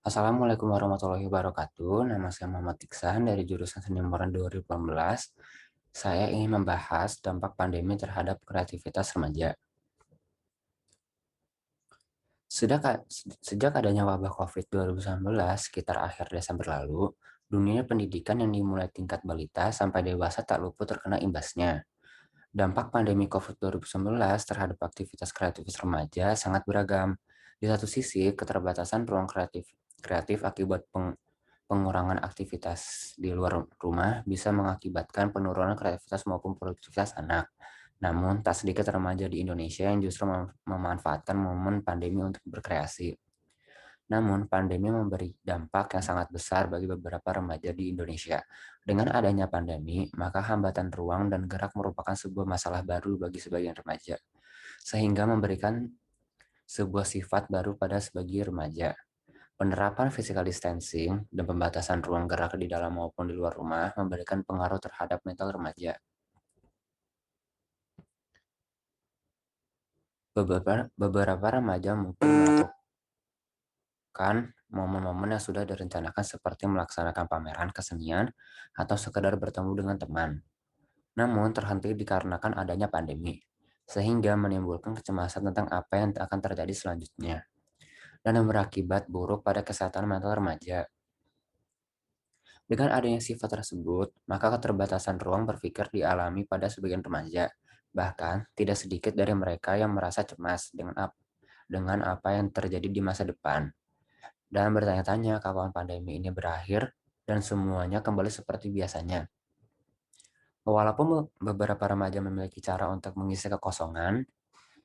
Assalamualaikum warahmatullahi wabarakatuh. Nama saya Muhammad Iksan dari jurusan Seni Rumahan 2018. Saya ingin membahas dampak pandemi terhadap kreativitas remaja. Sejak, sejak adanya wabah COVID-19 sekitar akhir Desember lalu, dunia pendidikan yang dimulai tingkat balita sampai dewasa tak luput terkena imbasnya. Dampak pandemi COVID-19 terhadap aktivitas kreatif remaja sangat beragam. Di satu sisi, keterbatasan ruang kreatif akibat pengurangan aktivitas di luar rumah bisa mengakibatkan penurunan kreativitas maupun produktivitas anak. Namun, tak sedikit remaja di Indonesia yang justru memanfaatkan momen pandemi untuk berkreasi. Namun, pandemi memberi dampak yang sangat besar bagi beberapa remaja di Indonesia. Dengan adanya pandemi, maka hambatan ruang dan gerak merupakan sebuah masalah baru bagi sebagian remaja, sehingga memberikan sebuah sifat baru pada sebagian remaja. Penerapan physical distancing dan pembatasan ruang gerak di dalam maupun di luar rumah memberikan pengaruh terhadap mental remaja. Beberapa remaja mungkin melakukan momen-momen yang sudah direncanakan seperti melaksanakan pameran kesenian atau sekedar bertemu dengan teman. Namun terhenti dikarenakan adanya pandemi, sehingga menimbulkan kecemasan tentang apa yang akan terjadi selanjutnya dan yang berakibat buruk pada kesehatan mental remaja. Dengan adanya sifat tersebut, maka keterbatasan ruang berpikir dialami pada sebagian remaja. Bahkan, tidak sedikit dari mereka yang merasa cemas dengan apa yang terjadi di masa depan, dan bertanya-tanya kapan pandemi ini berakhir dan semuanya kembali seperti biasanya. Walaupun beberapa remaja memiliki cara untuk mengisi kekosongan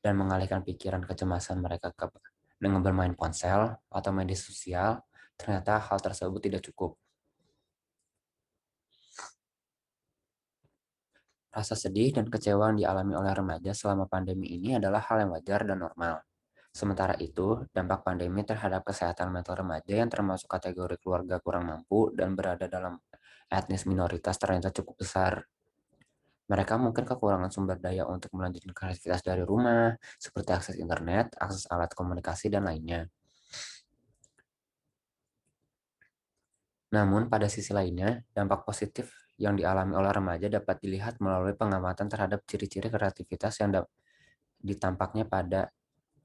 dan mengalihkan pikiran kecemasan mereka dengan bermain ponsel atau media sosial, ternyata hal tersebut tidak cukup. Rasa sedih dan kecewa yang dialami oleh remaja selama pandemi ini adalah hal yang wajar dan normal. Sementara itu, dampak pandemi terhadap kesehatan mental remaja yang termasuk kategori keluarga kurang mampu dan berada dalam etnis minoritas ternyata cukup besar. Mereka mungkin kekurangan sumber daya untuk melanjutkan aktivitas dari rumah, seperti akses internet, akses alat komunikasi, dan lainnya. Namun, pada sisi lainnya, dampak positif yang dialami oleh remaja dapat dilihat melalui pengamatan terhadap ciri-ciri kreativitas yang ditampaknya pada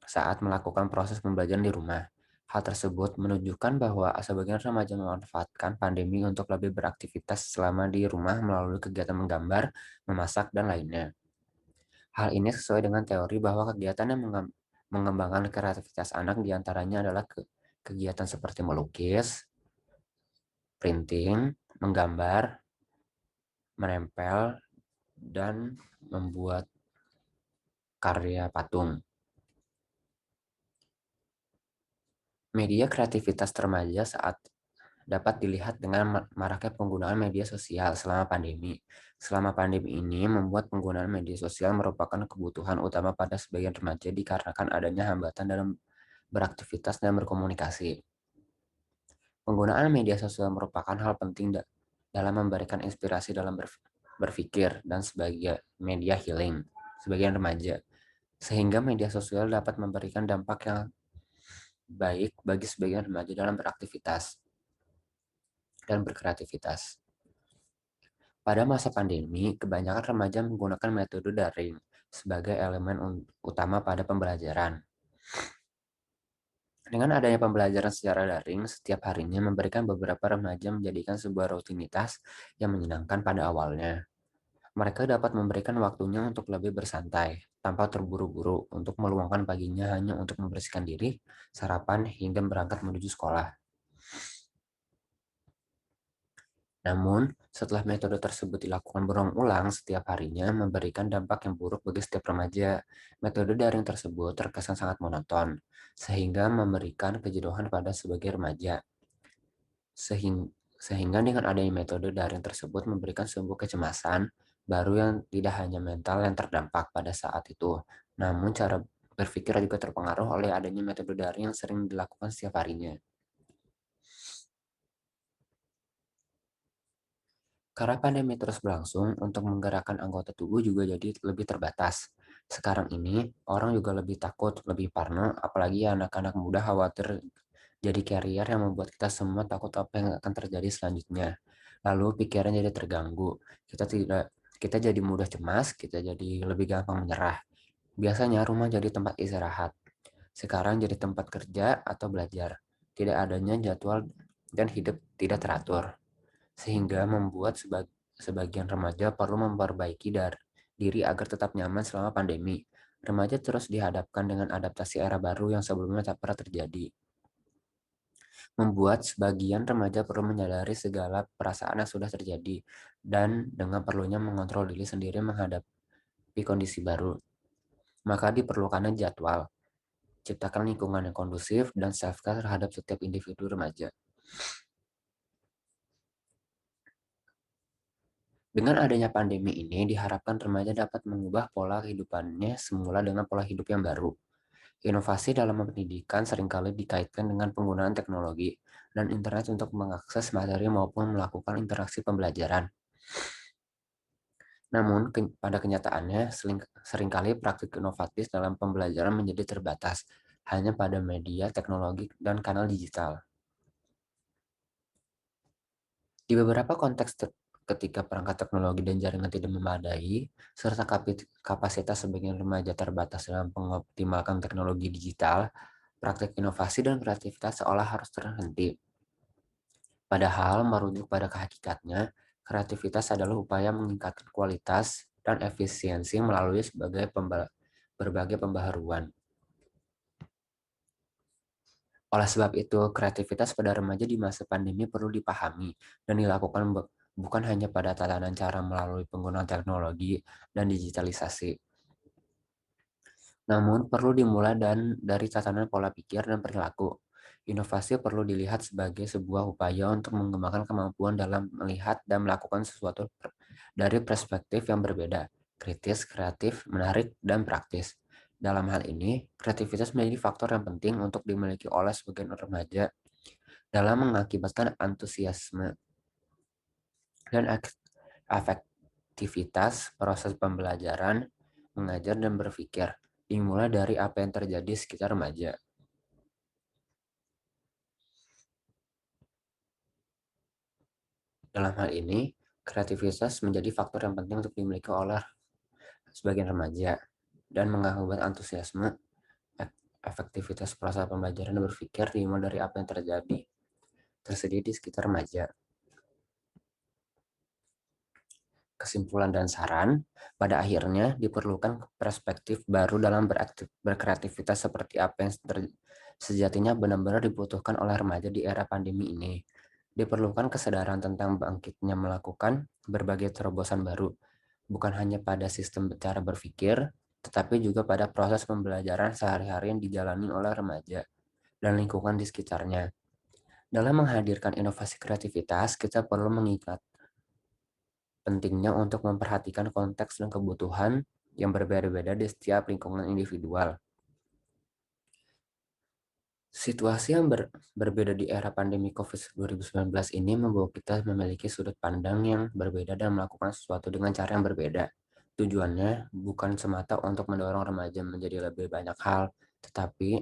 saat melakukan proses pembelajaran di rumah. Hal tersebut menunjukkan bahwa sebagian remaja memanfaatkan pandemi untuk lebih beraktivitas selama di rumah melalui kegiatan menggambar, memasak, dan lainnya. Hal ini sesuai dengan teori bahwa kegiatan yang mengembangkan kreativitas anak diantaranya adalah kegiatan seperti melukis, printing, menggambar, menempel, dan membuat karya patung. Media kreativitas remaja saat dapat dilihat dengan maraknya penggunaan media sosial selama pandemi. Selama pandemi ini membuat penggunaan media sosial merupakan kebutuhan utama pada sebagian remaja dikarenakan adanya hambatan dalam beraktivitas dan berkomunikasi. Penggunaan media sosial merupakan hal penting dalam memberikan inspirasi dalam berpikir dan sebagai media healing sebagian remaja. Sehingga media sosial dapat memberikan dampak yang baik bagi sebagian remaja dalam beraktivitas dan berkreativitas. Pada masa pandemi, kebanyakan remaja menggunakan metode daring sebagai elemen utama pada pembelajaran. Dengan adanya pembelajaran secara daring, setiap harinya memberikan beberapa remaja menjadikan sebuah rutinitas yang menyenangkan pada awalnya. Mereka dapat memberikan waktunya untuk lebih bersantai, tanpa terburu-buru untuk meluangkan paginya hanya untuk membersihkan diri, sarapan, hingga berangkat menuju sekolah. Namun, setelah metode tersebut dilakukan berulang-ulang setiap harinya memberikan dampak yang buruk bagi setiap remaja. Metode daring tersebut terkesan sangat monoton, sehingga memberikan kejenuhan pada sebagian remaja. Sehingga dengan adanya metode daring tersebut memberikan sebuah kecemasan baru yang tidak hanya mental yang terdampak pada saat itu, namun cara berpikir juga terpengaruh oleh adanya metode daring yang sering dilakukan setiap harinya. Karena pandemi terus berlangsung, untuk menggerakkan anggota tubuh juga jadi lebih terbatas. Sekarang ini, orang juga lebih takut, lebih parno, apalagi anak-anak muda khawatir jadi carrier yang membuat kita semua takut apa yang akan terjadi selanjutnya. Lalu pikiran jadi terganggu. Kita jadi mudah cemas, kita jadi lebih gampang menyerah. Biasanya rumah jadi tempat istirahat. Sekarang jadi tempat kerja atau belajar. Tidak adanya jadwal dan hidup tidak teratur. Sehingga membuat sebagian remaja perlu memperbaiki diri agar tetap nyaman selama pandemi. Remaja terus dihadapkan dengan adaptasi era baru yang sebelumnya tak pernah terjadi, membuat sebagian remaja perlu menyadari segala perasaan yang sudah terjadi dan dengan perlunya mengontrol diri sendiri menghadapi kondisi baru. Maka diperlukannya jadwal, ciptakan lingkungan yang kondusif dan self-care terhadap setiap individu remaja. Dengan adanya pandemi ini, diharapkan remaja dapat mengubah pola kehidupannya semula dengan pola hidup yang baru. Inovasi dalam pendidikan seringkali dikaitkan dengan penggunaan teknologi dan internet untuk mengakses materi maupun melakukan interaksi pembelajaran. Namun, pada kenyataannya, seringkali praktik inovatif dalam pembelajaran menjadi terbatas hanya pada media, teknologi, dan kanal digital. Di beberapa konteks ketika perangkat teknologi dan jaringan tidak memadai, serta kapasitas sebagian remaja terbatas dalam mengoptimalkan teknologi digital, praktik inovasi dan kreativitas seolah harus terhenti. Padahal merujuk pada hakikatnya, kreativitas adalah upaya meningkatkan kualitas dan efisiensi melalui berbagai pembaharuan. Oleh sebab itu, kreativitas pada remaja di masa pandemi perlu dipahami dan dilakukan bukan hanya pada tatanan cara melalui penggunaan teknologi dan digitalisasi, namun perlu dimulai dari tatanan pola pikir dan perilaku. Inovasi perlu dilihat sebagai sebuah upaya untuk mengembangkan kemampuan dalam melihat dan melakukan sesuatu dari perspektif yang berbeda, kritis, kreatif, menarik, dan praktis. Dalam hal ini, kreativitas menjadi faktor yang penting untuk dimiliki oleh sebagian remaja dalam mengakibatkan antusiasme dan efektivitas proses pembelajaran, mengajar, dan berpikir, dimulai dari apa yang terjadi di sekitar remaja. Dalam hal ini, kreativitas menjadi faktor yang penting untuk dimiliki oleh sebagian remaja dan mengakibatkan antusiasme, efektivitas proses pembelajaran, dan berpikir dimulai dari apa yang tersedia di sekitar remaja. Kesimpulan dan saran, pada akhirnya diperlukan perspektif baru dalam berkreativitas seperti apa yang sejatinya benar-benar dibutuhkan oleh remaja di era pandemi ini. Diperlukan kesadaran tentang bangkitnya melakukan berbagai terobosan baru, bukan hanya pada sistem cara berpikir, tetapi juga pada proses pembelajaran sehari-hari yang dijalani oleh remaja dan lingkungan di sekitarnya. Dalam menghadirkan inovasi kreativitas, kita perlu mengingat pentingnya untuk memperhatikan konteks dan kebutuhan yang berbeda-beda di setiap lingkungan individual. Situasi yang berbeda di era pandemi COVID-19 ini membawa kita memiliki sudut pandang yang berbeda dan melakukan sesuatu dengan cara yang berbeda. Tujuannya bukan semata untuk mendorong remaja menjadi lebih banyak hal, tetapi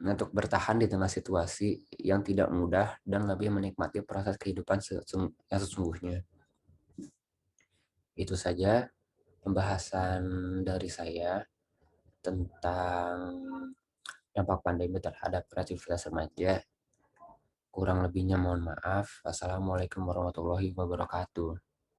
untuk bertahan di tengah situasi yang tidak mudah dan lebih menikmati proses kehidupan yang sesungguhnya. Itu saja pembahasan dari saya tentang dampak pandemi terhadap kreativitas remaja. Kurang lebihnya mohon maaf. Wassalamualaikum warahmatullahi wabarakatuh.